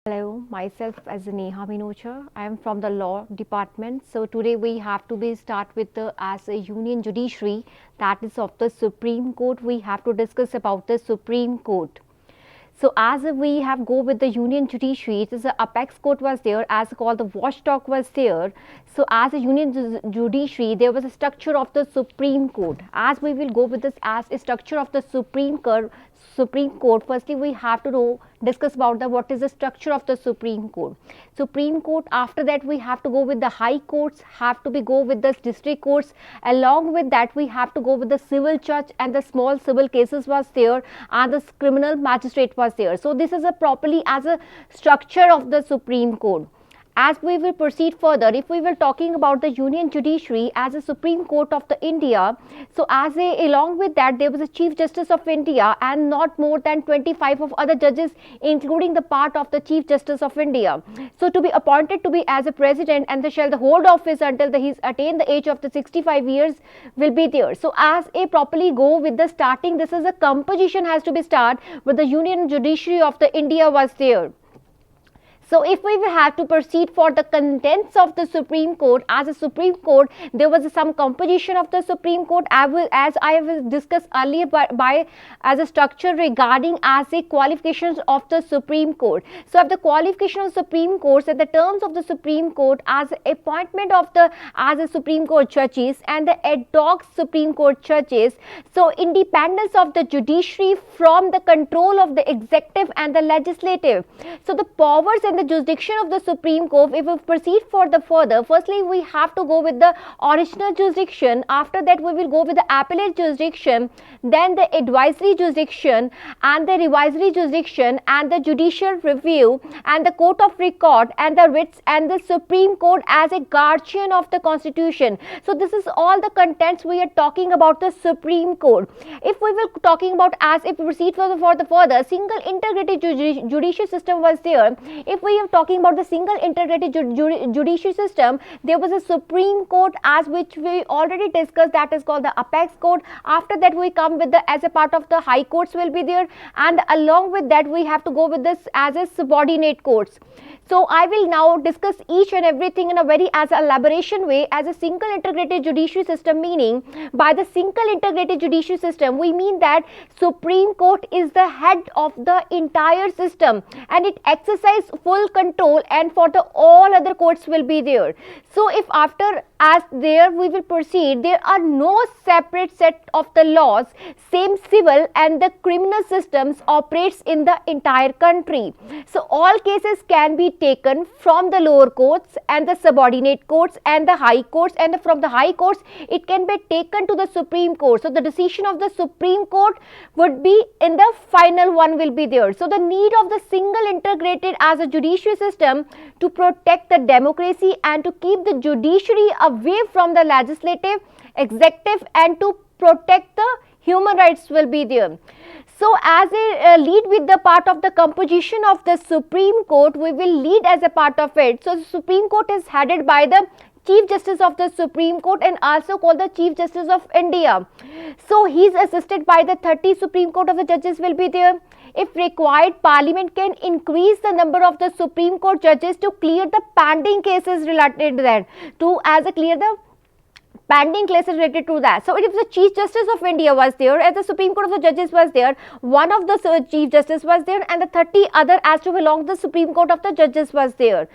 Hello, myself as Neha Minocha. I am from the law department. So today we have to be start with the as a union judiciary, that is of the Supreme Court. We have to discuss about the Supreme Court. So as we have go with the union judiciary, it is the apex court was there, as called the watchdog was there. So as a union judiciary, there was a structure of the Supreme Court. As we will go with this as a structure of the Supreme Court, firstly we have to know discuss about the what is the structure of the Supreme Court. Supreme Court, after that we have to go with the high courts, have to be go with the district courts. Along with that we have to go with the civil judge, and the small civil cases was there, and the criminal magistrate was there. So this is a properly as a structure of the Supreme Court. As we will proceed further, if we were talking about the union judiciary as a Supreme Court of the India, so as a along with that there was a Chief Justice of India and not more than 25 of other judges, including the part of the Chief Justice of India. So to be appointed to be as a president, and they shall the hold office until he's attained the age of the 65 years will be there. So as a properly go with the starting, this is a composition has to be start with the union judiciary of the India was there. So if we will have to proceed for the contents of the Supreme Court, as a Supreme Court, there was some composition of the Supreme Court as I have discussed earlier by as a structure regarding as a qualifications of the Supreme Court. So of the qualification of Supreme Courts, at the terms of the Supreme Court as appointment of the as a Supreme Court judges and the ad hoc Supreme Court judges. So independence of the judiciary from the control of the executive and the legislative. So the powers and the jurisdiction of the Supreme Court, if we proceed for the further, firstly we have to go with the original jurisdiction, after that we will go with the appellate jurisdiction, then the advisory jurisdiction and the revisory jurisdiction and the judicial review and the court of record and the writs and the Supreme Court as a guardian of the Constitution. So this is all the contents we are talking about the Supreme Court. If we were talking about as if we proceed for the further, single integrated judicial system was there. If we are talking about the single integrated judicial system, there was a Supreme Court as which we already discussed, that is called the apex court. After that we come with the as a part of the high courts will be there, and along with that we have to go with this as a subordinate courts. So I will now discuss each and everything in a very as elaboration way as a single integrated judiciary system. Meaning by the single integrated judiciary system, we mean that Supreme Court is the head of the entire system and it exercises full control, and for the all other courts will be there. So if after as there we will proceed, there are no separate set of the laws, same civil and the criminal systems operates in the entire country. So all cases can be taken from the lower courts and the subordinate courts and the high courts, and from the high courts it can be taken to the Supreme Court. So the decision of the Supreme Court would be in the final one will be there. So the need of the single integrated as a judiciary system to protect the democracy and to keep the judiciary away from the legislative, executive, and to protect the human rights will be there. So as a lead with the part of the composition of the Supreme Court, we will lead as a part of it. So the Supreme Court is headed by the Chief Justice of the Supreme Court and also called the Chief Justice of India. So he is assisted by the 30 Supreme Court of the judges will be there. If required, Parliament can increase the number of the Supreme Court judges to clear the pending cases related to that, to as a clear the pending cases related to that. So if the Chief Justice of India was there, as the Supreme Court of the judges was there, one of the Chief Justice was there, and the 30 other as to belong to the Supreme Court of the judges was there.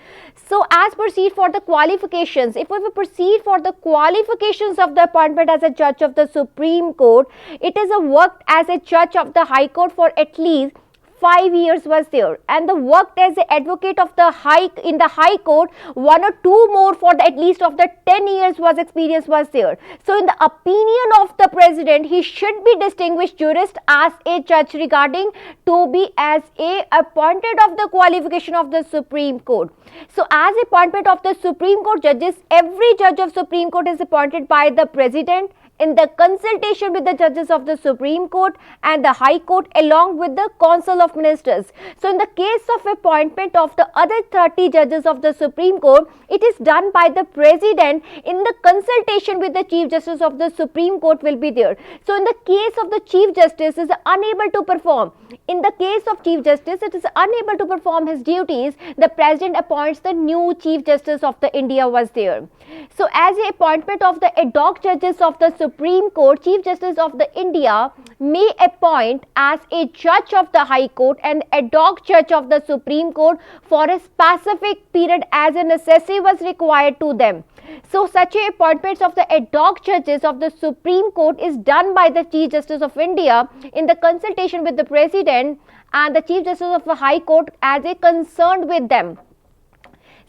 So as proceed for the qualifications, if we will proceed for the qualifications of the appointment as a judge of the Supreme Court, it is a worked as a judge of the High Court for at least 5 years was there, and the worked as an advocate of the High Court 1 or 2 more for the at least of the 10 years was experience was there. So in the opinion of the president, he should be distinguished jurist as a judge regarding to be as a appointed of the qualification of the Supreme Court. So as appointment of the Supreme Court judges, every judge of Supreme Court is appointed by the president in the consultation with the judges of the Supreme Court and the High Court along with the Council of Ministers. So in the case of appointment of the other 30 judges of the Supreme Court, it is done by the President in the consultation with the Chief Justice of the Supreme Court will be there. So in the case of the Chief Justice is unable to perform, in the case of Chief Justice it is unable to perform his duties, the President appoints the new Chief Justice of the India was there. So as a appointment of the ad hoc judges of the Supreme Court, Chief Justice of the India may appoint as a judge of the High Court and ad hoc judge of the Supreme Court for a specific period as a necessity was required to them. So such a appointments of the ad hoc judges of the Supreme Court is done by the Chief Justice of India in the consultation with the President and the Chief Justice of the High Court as a concerned with them.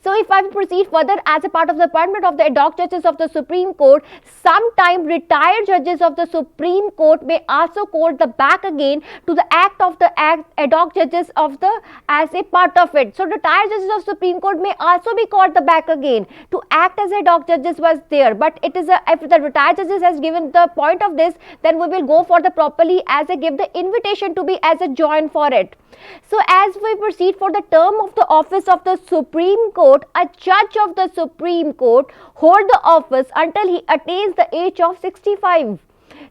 So if I proceed further, as a part of the appointment of the ad hoc judges of the Supreme Court, sometime retired judges of the Supreme Court may also call the back again to the act of the ad hoc judges of the as a part of it. So retired judges of Supreme Court may also be called the back again to act as ad hoc judges was there. But it is if the retired judges has given the point of this, then we will go for the properly as a give the invitation to be as a join for it. So as we proceed for the term of the office of the Supreme Court, a judge of the Supreme Court hold the office until he attains the age of 65.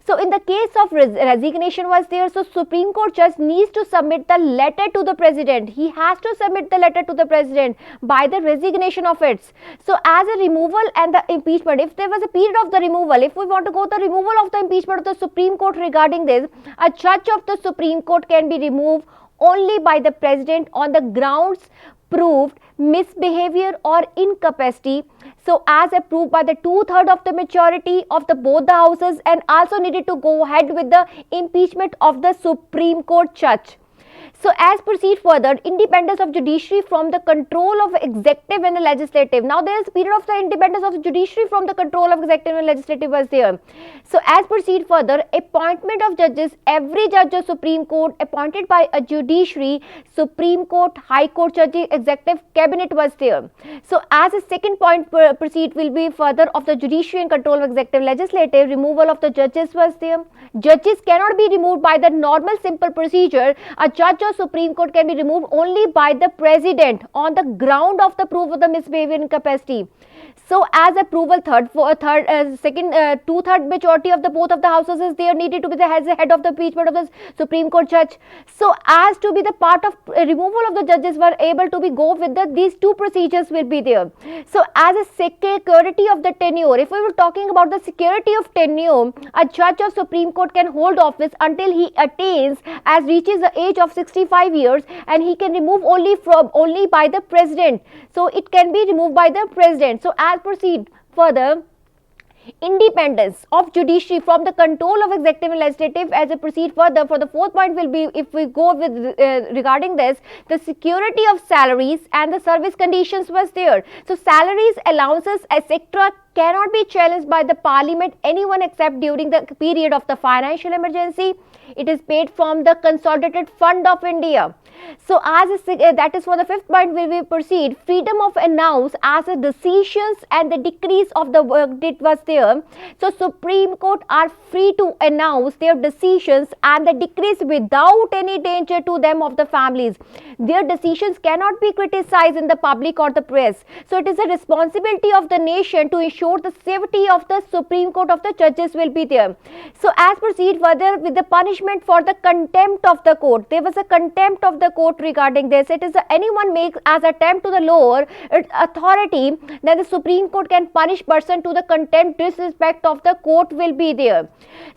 So in the case of resignation was there, so Supreme Court judge needs to submit the letter to the President. He has to submit the letter to the President by the resignation of it. So as a removal and the impeachment, if there was a period of the removal, if we want to go the removal of the impeachment of the Supreme Court regarding this, a judge of the Supreme Court can be removed only by the President on the grounds proved misbehavior or incapacity, so as approved by the 2/3 of the majority of the both the houses, and also needed to go ahead with the impeachment of the Supreme Court judge. So as proceed further, independence of judiciary from the control of executive and the legislative. Now there is period of the independence of the judiciary from the control of executive and legislative was there. So as proceed further, appointment of judges, every judge of Supreme Court appointed by a judiciary, Supreme Court, High Court judge, executive cabinet was there. So as a second point proceed will be further of the judiciary and control of executive legislative, removal of the judges was there. Judges cannot be removed by the normal simple procedure. A judge of Supreme Court can be removed only by the President on the ground of the proof of the misbehavior incapacity. So as approval two-third majority of the both of the houses is there needed to be the head of the impeachment of the Supreme Court judge. So as to be the part of removal of the judges were able to be go with these two procedures will be there. So as a security of the tenure, if we were talking about the security of tenure, a judge of Supreme Court can hold office until he attains as reaches the age of 65 years, and he can remove only by the President. So it can be removed by the President. So as proceed further, independence of judiciary from the control of executive and legislative. As I proceed further, for the fourth point will be, if we go with regarding this, the security of salaries and the service conditions was there. So salaries, allowances, etc. cannot be challenged by the Parliament, anyone except during the period of the financial emergency. It is paid from the Consolidated Fund of India. So as that is for the fifth point will we proceed, freedom of announce as a decisions and the decrees of the verdict was there. So Supreme Court are free to announce their decisions and the decrees without any danger to them of the families. Their decisions cannot be criticized in the public or the press. So it is a responsibility of the nation to ensure the safety of the Supreme Court of the judges will be there. So as proceed further with the punishment for the contempt of the court. There was a contempt of the court regarding this. It is anyone makes as attempt to the lower authority, then the Supreme Court can punish person to the contempt, disrespect of the court will be there.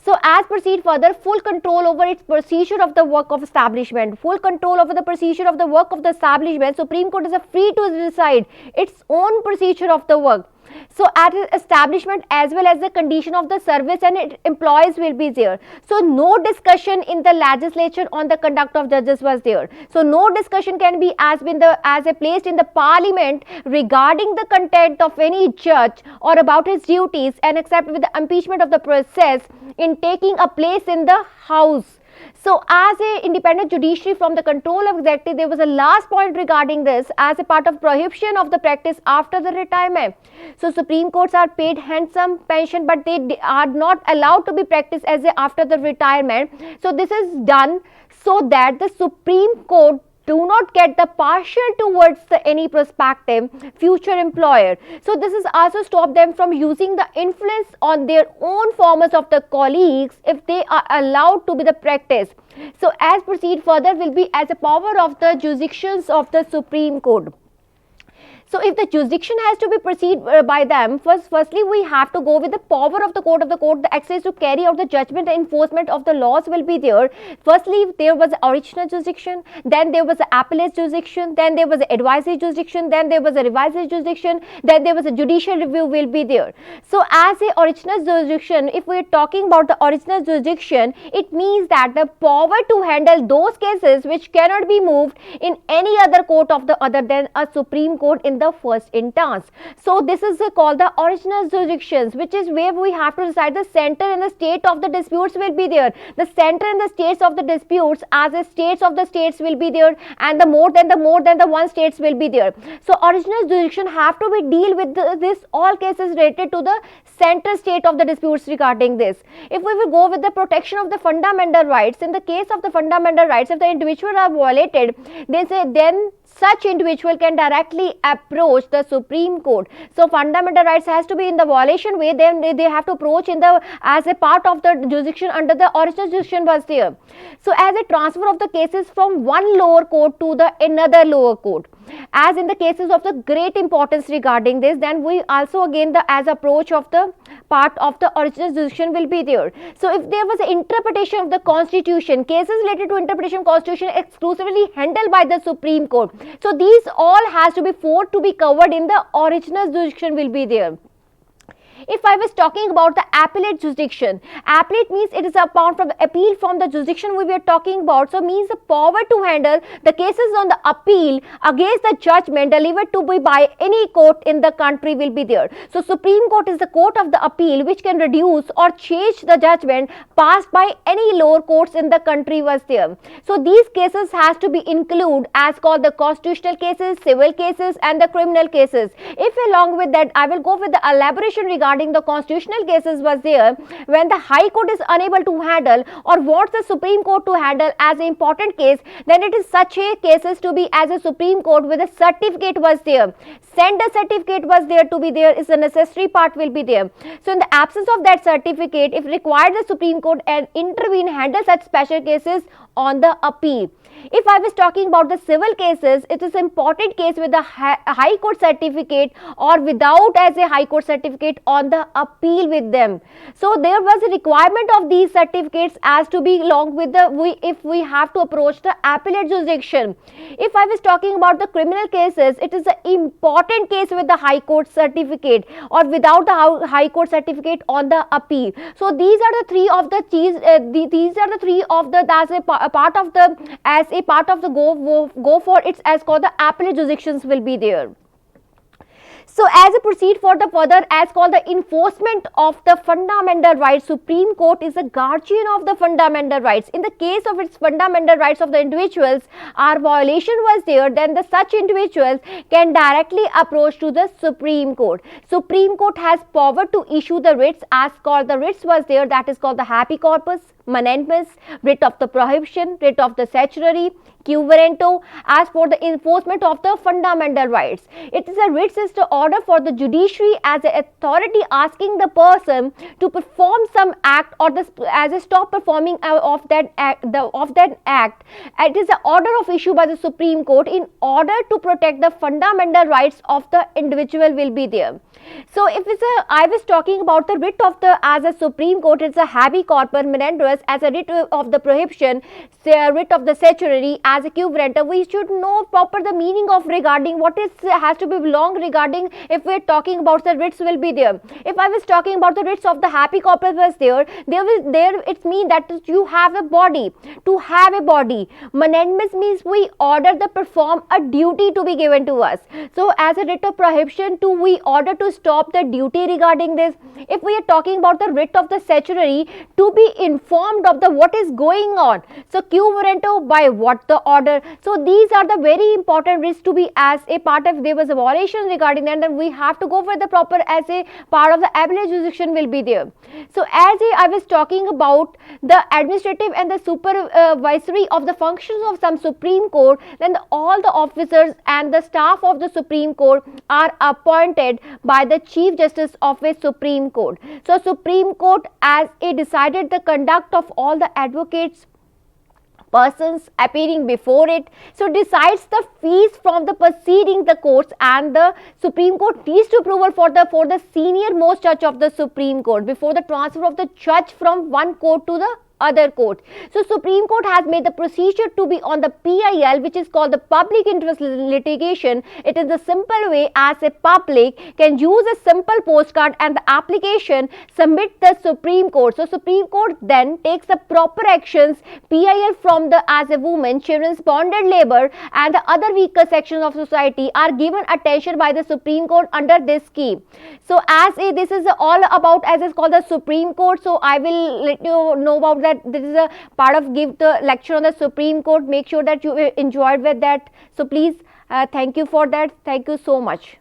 So as proceed further, full control over its procedure of the work of establishment, full control over the procedure of the work of the establishment. Supreme Court is free to decide its own procedure of the work. So at establishment as well as the condition of the service and employees will be there. So no discussion in the legislature on the conduct of judges was there. So no discussion can be as a placed in the Parliament regarding the content of any judge or about his duties, and except with the impeachment of the process in taking a place in the House. So as a independent judiciary from the control of executive, there was a last point regarding this as a part of prohibition of the practice after the retirement. So Supreme Courts are paid handsome pension, but they are not allowed to be practiced as a after the retirement. So this is done so that the Supreme Court do not get the partial towards the any prospective future employer. So this is also stop them from using the influence on their own formers of the colleagues if they are allowed to be the practice. So as proceed further will be as a power of the jurisdictions of the Supreme Court. So if the jurisdiction has to be proceed by them, firstly we have to go with the power of the court. The access to carry out the judgment and enforcement of the laws will be there. Firstly, there was original jurisdiction, then there was the appellate jurisdiction, then there was the advisory jurisdiction, then there was a revisory jurisdiction, then there was a judicial review will be there. So as a original jurisdiction, if we are talking about the original jurisdiction, it means that the power to handle those cases which cannot be moved in any other court of the other than a Supreme Court in the first instance. So this is called the original jurisdictions, which is where we have to decide the center and the state of the disputes will be there. The center and the states of the disputes as a states of the states will be there, and the more than the one states will be there. So original jurisdiction have to be deal with this all cases related to the center state of the disputes regarding this. If we will go with the protection of the fundamental rights, in the case of the fundamental rights, if the individual are violated, they say then such individual can directly approach the Supreme Court. So fundamental rights has to be in the violation way, then they have to approach in the as a part of the jurisdiction under the original jurisdiction was there. So as a transfer of the cases from one lower court to the another lower court, as in the cases of the great importance regarding this, then we also again the as approach of the part of the original jurisdiction will be there. So if there was an interpretation of the constitution, cases related to interpretation of constitution exclusively handled by the Supreme Court, so these all has to be to be covered in the original jurisdiction will be there. If I was talking about the appellate jurisdiction, appellate means it is upon from the appeal from the jurisdiction we were talking about. So means the power to handle the cases on the appeal against the judgment delivered to be by any court in the country will be there. So Supreme Court is the court of the appeal which can reduce or change the judgment passed by any lower courts in the country was there. So these cases has to be included as called the constitutional cases, civil cases and the criminal cases. If along with that I will go with the elaboration regarding the constitutional cases was there, when the High Court is unable to handle or wants the Supreme Court to handle as an important case, then it is such a cases to be as a Supreme Court with a certificate was there. Send a certificate was there to be there is a necessary part will be there. So in the absence of that certificate, if required, the Supreme Court and intervene handle such special cases on the appeal. If I was talking about the civil cases, it is important case with the High Court certificate or without as a High Court certificate on the appeal with them. So there was a requirement of these certificates as to be along with the if we have to approach the appellate jurisdiction. If I was talking about the criminal cases, it is an important case with the High Court certificate or without the High Court certificate on the appeal. So these are the three of the these are the three of the as a part of the as a part of the go for it's as called the appellate jurisdictions will be there. So as a proceed for the further as called the enforcement of the fundamental rights, Supreme Court is a guardian of the fundamental rights. In the case of its fundamental rights of the individuals, our violation was there, then the such individuals can directly approach to the Supreme Court. Supreme Court has power to issue the writs as called the writs was there, that is called the habeas corpus, mandamus, writ of the prohibition, writ of the certiorari, quo warranto as for the enforcement of the fundamental rights. It is a writ is the order for the judiciary as an authority asking the person to perform some act or as a stop performing of that act. It is an order of issue by the Supreme Court in order to protect the fundamental rights of the individual will be there. So if it's a I was talking about the writ of the as a Supreme Court, it's a habeas corpus mandamus as a writ of the prohibition, say writ of the certiorari as a quo warranto. We should know proper the meaning of regarding what is has to be belong regarding if we're talking about the writs will be there. If I was talking about the writs of the habeas corpus was there, there it means that you have a body. To have a body, mandamus means we order the perform a duty to be given to us. So as a writ of prohibition to we order to stop the duty regarding this. If we are talking about the writ of the statutory, to be informed of the what is going on. So quo warranto, by what the order. So these are the very important writs to be as a part of, there was a violation regarding that, then we have to go for the proper as a part of the appellate jurisdiction will be there. So as I was talking about the administrative and the supervisory of the functions of some Supreme Court, then all the officers and the staff of the Supreme Court are appointed by the Chief Justice of a Supreme Court. So Supreme Court as it decided the conduct of all the advocates persons appearing before it, so decides the fees from the proceeding the courts, and the Supreme Court needs to approval for the senior most judge of the Supreme Court before the transfer of the judge from one court to the other court. So Supreme Court has made the procedure to be on the PIL, which is called the public interest litigation. It is the simple way as a public can use a simple postcard and the application submit the Supreme Court. So Supreme Court then takes the proper actions. PIL from the as a woman, children's bonded labor and the other weaker sections of society are given attention by the Supreme Court under this scheme. So as a, this is all about as it's called the Supreme Court. So I will let you know about that. This is a part of give the lecture on the Supreme Court. Make sure that you enjoyed with that. So please thank you for that. Thank you so much.